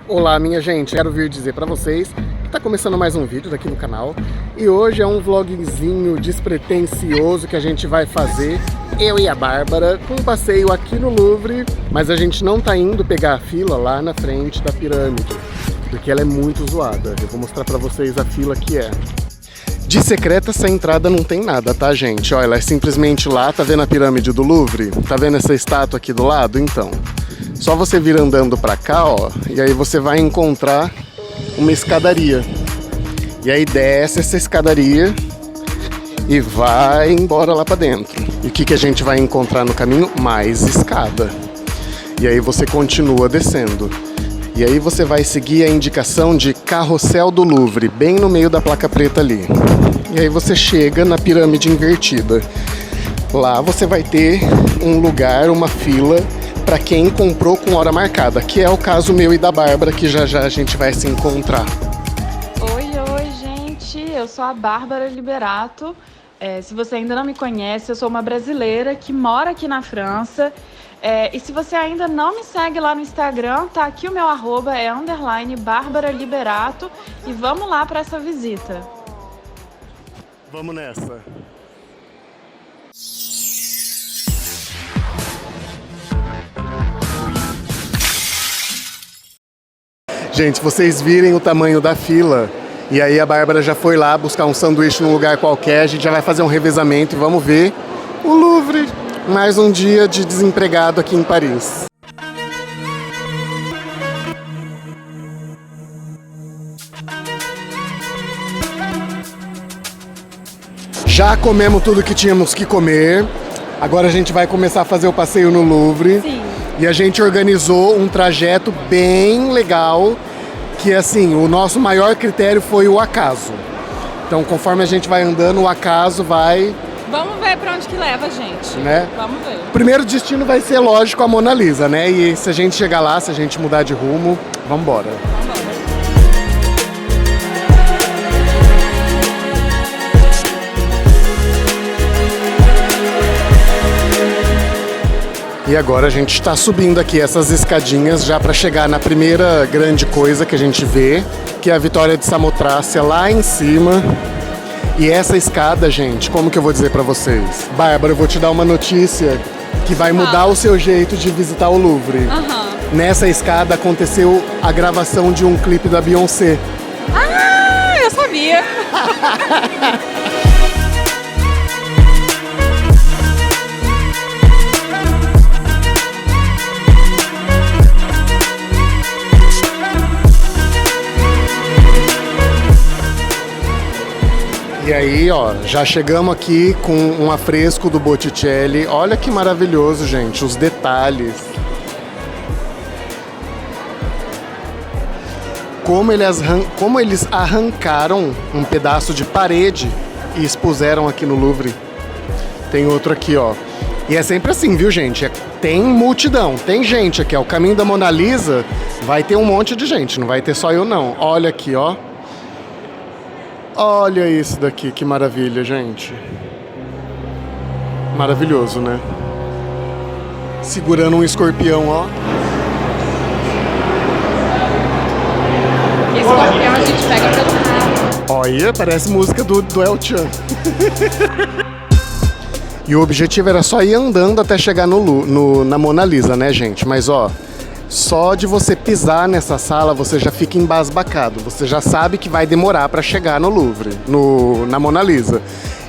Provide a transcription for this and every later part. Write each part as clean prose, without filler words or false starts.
Olá, minha gente, quero vir dizer pra vocês que tá começando mais um vídeo daqui no canal e hoje é um vlogzinho despretensioso que a gente vai fazer, eu e a Bárbara, com um passeio aqui no Louvre, mas a gente não tá indo pegar a fila lá na frente da pirâmide, porque ela é muito zoada. Eu vou mostrar pra vocês a fila que é. De secreta essa entrada não tem nada, tá, gente? Olha, ela é simplesmente lá, tá vendo a pirâmide do Louvre? Tá vendo essa estátua aqui do lado? Então, só você vir andando pra cá, ó, e aí você vai encontrar uma escadaria. E aí desce essa escadaria e vai embora lá pra dentro. E o que a gente vai encontrar no caminho? Mais escada. E aí você continua descendo. E aí você vai seguir a indicação de Carrossel do Louvre, bem no meio da placa preta ali. E aí você chega na pirâmide invertida. Lá você vai ter um lugar, uma fila, para quem comprou com hora marcada, que é o caso meu e da Bárbara, que já já a gente vai se encontrar. Oi, gente, eu sou a Bárbara Liberato. Se você ainda não me conhece, eu sou uma brasileira que mora aqui na França. E se você ainda não me segue lá no Instagram, tá aqui o meu arroba, é _Bárbara Liberato. E vamos lá para essa visita. Vamos nessa. Gente, vocês virem o tamanho da fila, e aí a Bárbara já foi lá buscar um sanduíche num lugar qualquer, a gente já vai fazer um revezamento e vamos ver o Louvre. Mais um dia de desempregado aqui em Paris. Já comemos tudo que tínhamos que comer. Agora a gente vai começar a fazer o passeio no Louvre. Sim. E a gente organizou um trajeto bem legal, que assim, o nosso maior critério foi o acaso. Então, conforme a gente vai andando, o acaso vai... Vamos ver para onde que leva a gente, né? Vamos ver. O primeiro destino vai ser, lógico, a Mona Lisa, né? E se a gente chegar lá, se a gente mudar de rumo, vamos embora. E agora a gente está subindo aqui essas escadinhas já para chegar na primeira grande coisa que a gente vê, que é a Vitória de Samotrácia lá em cima. E essa escada, gente, como que eu vou dizer para vocês? Bárbara, eu vou te dar uma notícia que vai mudar o seu jeito de visitar o Louvre. Nessa escada aconteceu a gravação de um clipe da Beyoncé. Ah, eu sabia! E aí, ó, já chegamos aqui com um afresco do Botticelli. Olha que maravilhoso, gente, os detalhes. Como eles arrancaram um pedaço de parede e expuseram aqui no Louvre. Tem outro aqui, ó. E é sempre assim, viu, gente? Tem multidão, tem gente aqui, ó. O caminho da Mona Lisa vai ter um monte de gente, não vai ter só eu, não. Olha aqui, ó. Olha isso daqui, que maravilha, gente. Maravilhoso, né? Segurando um escorpião, ó. Esse escorpião a gente pega pelo rabo. Olha, parece música do El Chan. E o objetivo era só ir andando até chegar na Mona Lisa, né, gente? Mas, ó, só de você pisar nessa sala, você já fica embasbacado. Você já sabe que vai demorar para chegar no Louvre, na Mona Lisa.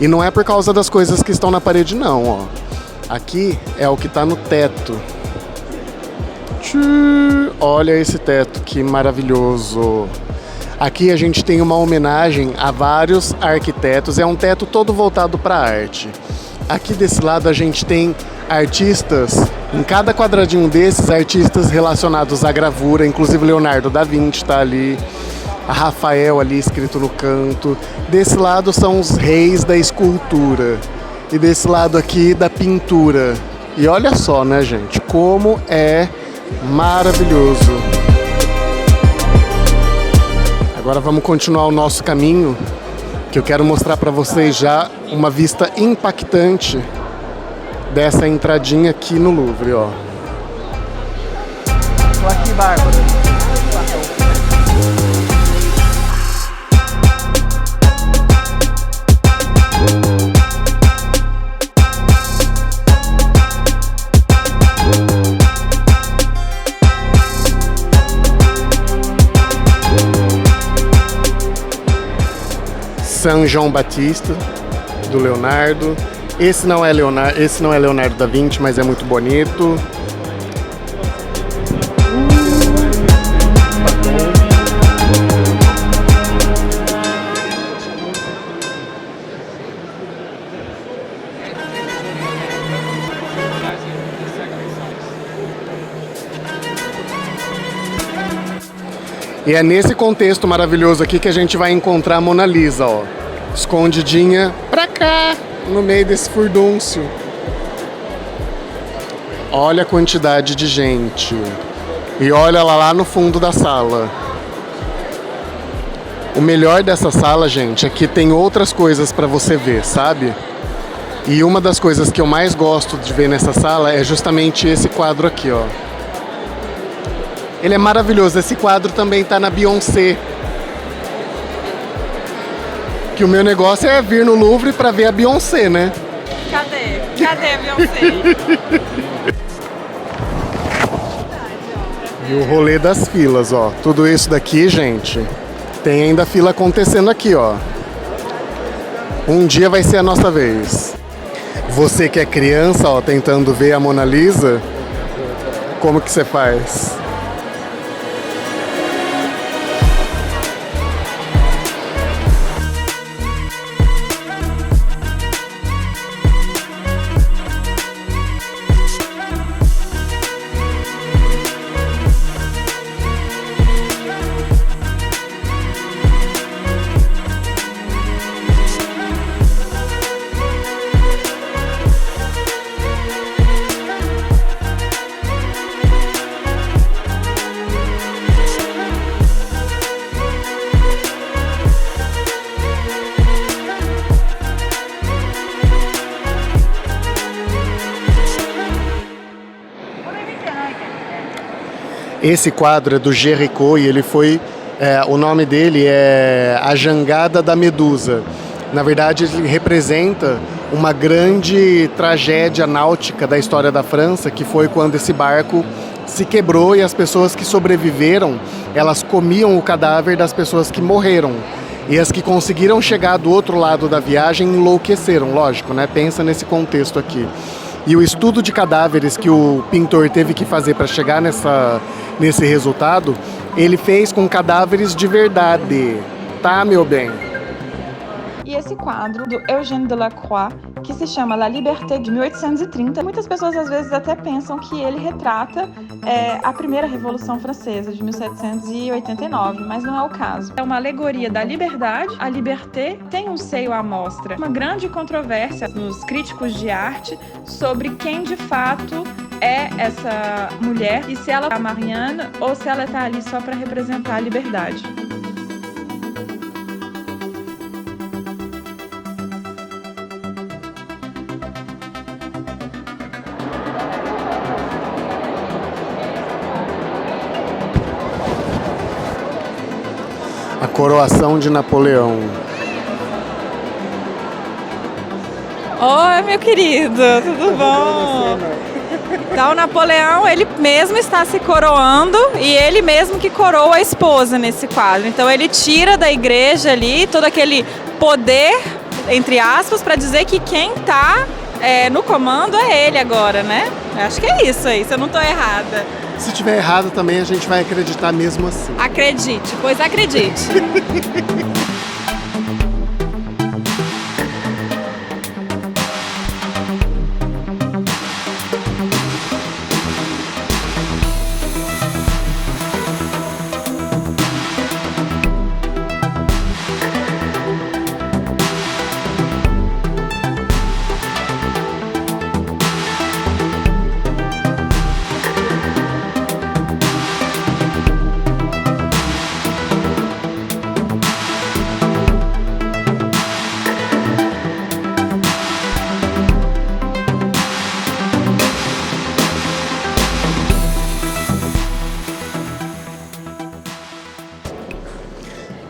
E não é por causa das coisas que estão na parede, não, ó. Aqui é o que tá no teto. Olha esse teto, que maravilhoso. Aqui a gente tem uma homenagem a vários arquitetos. É um teto todo voltado para a arte. Aqui desse lado a gente tem artistas, em cada quadradinho desses, artistas relacionados à gravura, inclusive Leonardo da Vinci está ali, a Rafael ali escrito no canto. Desse lado são os reis da escultura e desse lado aqui da pintura. E olha só, né, gente, como é maravilhoso. Agora vamos continuar o nosso caminho, que eu quero mostrar para vocês já uma vista impactante dessa entradinha aqui no Louvre, ó. Tô aqui, Bárbara. São João Batista, do Leonardo. Esse não é Leonardo da Vinci, mas é muito bonito. E é nesse contexto maravilhoso aqui que a gente vai encontrar a Mona Lisa, ó. Escondidinha pra cá, no meio desse furdúncio. Olha a quantidade de gente. E olha ela lá no fundo da sala. O melhor dessa sala, gente, é que tem outras coisas pra você ver, sabe? E uma das coisas que eu mais gosto de ver nessa sala é justamente esse quadro aqui, ó. Ele é maravilhoso. Esse quadro também tá na Beyoncé. Que o meu negócio é vir no Louvre pra ver a Beyoncé, né? Cadê? Cadê a Beyoncé? E o rolê das filas, ó. Tudo isso daqui, gente, tem ainda fila acontecendo aqui, ó. Um dia vai ser a nossa vez. Você que é criança, ó, tentando ver a Mona Lisa, como que você faz? Esse quadro é do Géricault e ele foi... o nome dele é A Jangada da Medusa. Na verdade, ele representa uma grande tragédia náutica da história da França, que foi quando esse barco se quebrou e as pessoas que sobreviveram, elas comiam o cadáver das pessoas que morreram. E as que conseguiram chegar do outro lado da viagem enlouqueceram, lógico, né? Pensa nesse contexto aqui. E o estudo de cadáveres que o pintor teve que fazer para chegar nesse resultado, ele fez com cadáveres de verdade, tá, meu bem? E esse quadro do Eugène Delacroix, que se chama La Liberté, de 1830, muitas pessoas às vezes até pensam que ele retrata a primeira Revolução Francesa, de 1789, mas não é o caso. É uma alegoria da liberdade. A liberté tem um seio à mostra. Uma grande controvérsia nos críticos de arte sobre quem de fato é essa mulher e se ela é a Marianne ou se ela está ali só para representar a liberdade. A coroação de Napoleão. Oi, meu querido, tudo bom? Então, o Napoleão, ele mesmo está se coroando e ele mesmo que coroa a esposa nesse quadro. Então, ele tira da igreja ali todo aquele poder, entre aspas, para dizer que quem está no comando é ele agora, né? Eu acho que é isso aí, se eu não estou errada. Se tiver errado também, a gente vai acreditar mesmo assim. Acredite, pois acredite.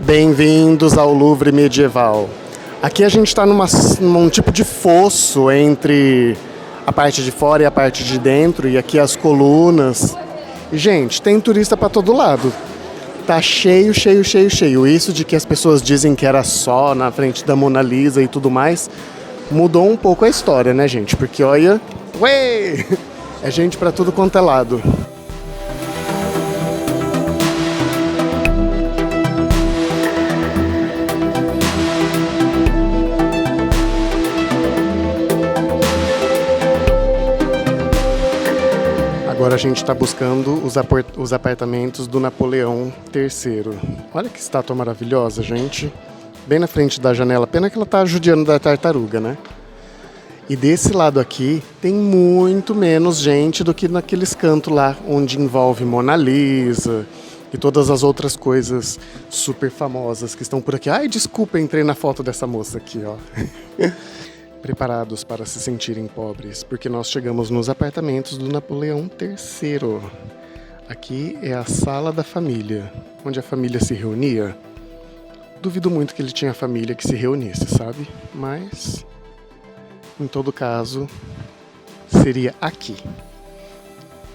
Bem-vindos ao Louvre medieval. Aqui a gente está num tipo de fosso entre a parte de fora e a parte de dentro, e aqui as colunas. E, gente, tem turista para todo lado. Tá cheio, cheio, cheio, cheio. Isso de que as pessoas dizem que era só na frente da Mona Lisa e tudo mais, mudou um pouco a história, né, gente? Porque olha, ué, é gente pra tudo quanto é lado. Agora a gente está buscando os apartamentos do Napoleão III. Olha que estátua maravilhosa, gente. Bem na frente da janela. Pena que ela tá judiando da tartaruga, né? E desse lado aqui tem muito menos gente do que naqueles cantos lá onde envolve Mona Lisa e todas as outras coisas super famosas que estão por aqui. Ai, desculpa, entrei na foto dessa moça aqui, ó. Preparados para se sentirem pobres, porque nós chegamos nos apartamentos do Napoleão III. Aqui é a sala da família, onde a família se reunia. Duvido muito que ele tinha família que se reunisse, sabe? Mas, em todo caso, seria aqui.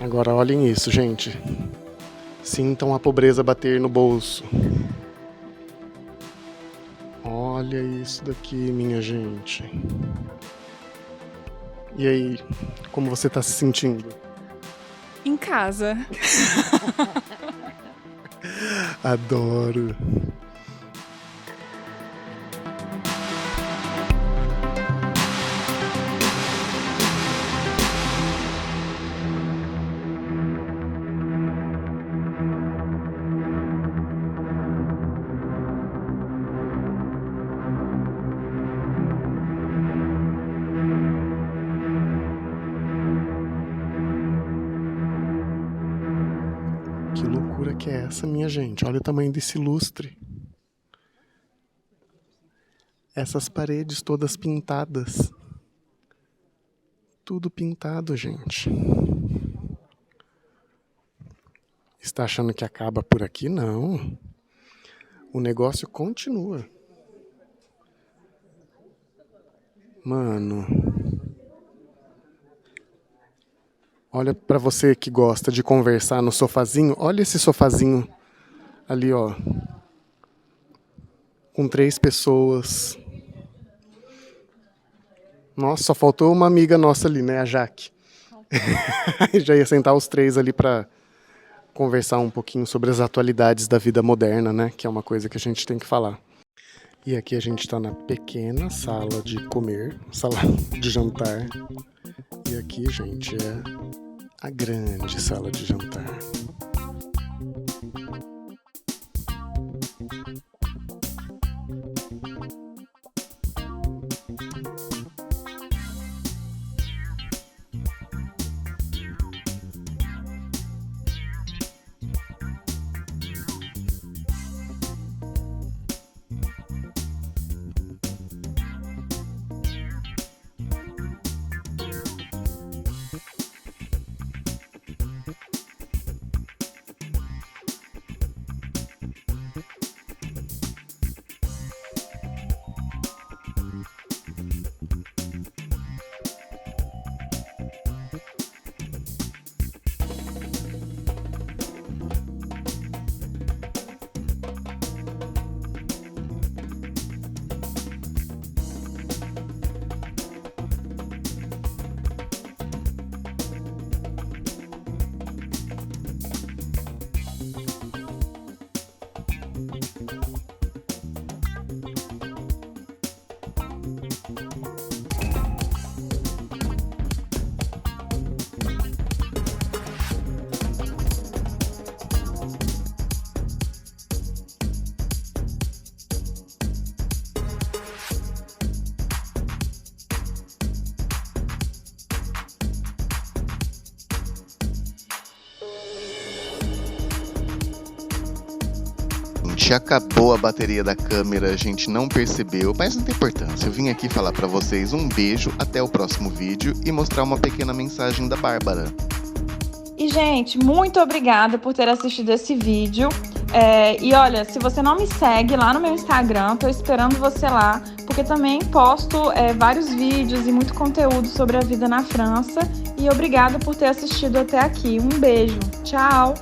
Agora olhem isso, gente. Sintam a pobreza bater no bolso. Olha isso daqui, minha gente. E aí, como você tá se sentindo? Em casa. Adoro. Que loucura que é essa, minha gente? Olha o tamanho desse lustre. Essas paredes todas pintadas. Tudo pintado, gente. Está achando que acaba por aqui? Não. O negócio continua. Mano. Olha pra você que gosta de conversar no sofazinho. Olha esse sofazinho ali, ó. Com 3 pessoas. Nossa, só faltou uma amiga nossa ali, né? A Jaque. Já ia sentar os 3 ali pra conversar um pouquinho sobre as atualidades da vida moderna, né? Que é uma coisa que a gente tem que falar. E aqui a gente tá na pequena sala de comer, sala de jantar. E aqui, gente, é a grande sala de jantar. Acabou a bateria da câmera, a gente não percebeu, mas não tem importância. Eu vim aqui falar pra vocês um beijo, até o próximo vídeo e mostrar uma pequena mensagem da Bárbara. E, gente, muito obrigada por ter assistido esse vídeo. E olha, se você não me segue lá no meu Instagram, tô esperando você lá, porque também posto vários vídeos e muito conteúdo sobre a vida na França. E obrigada por ter assistido até aqui. Um beijo. Tchau!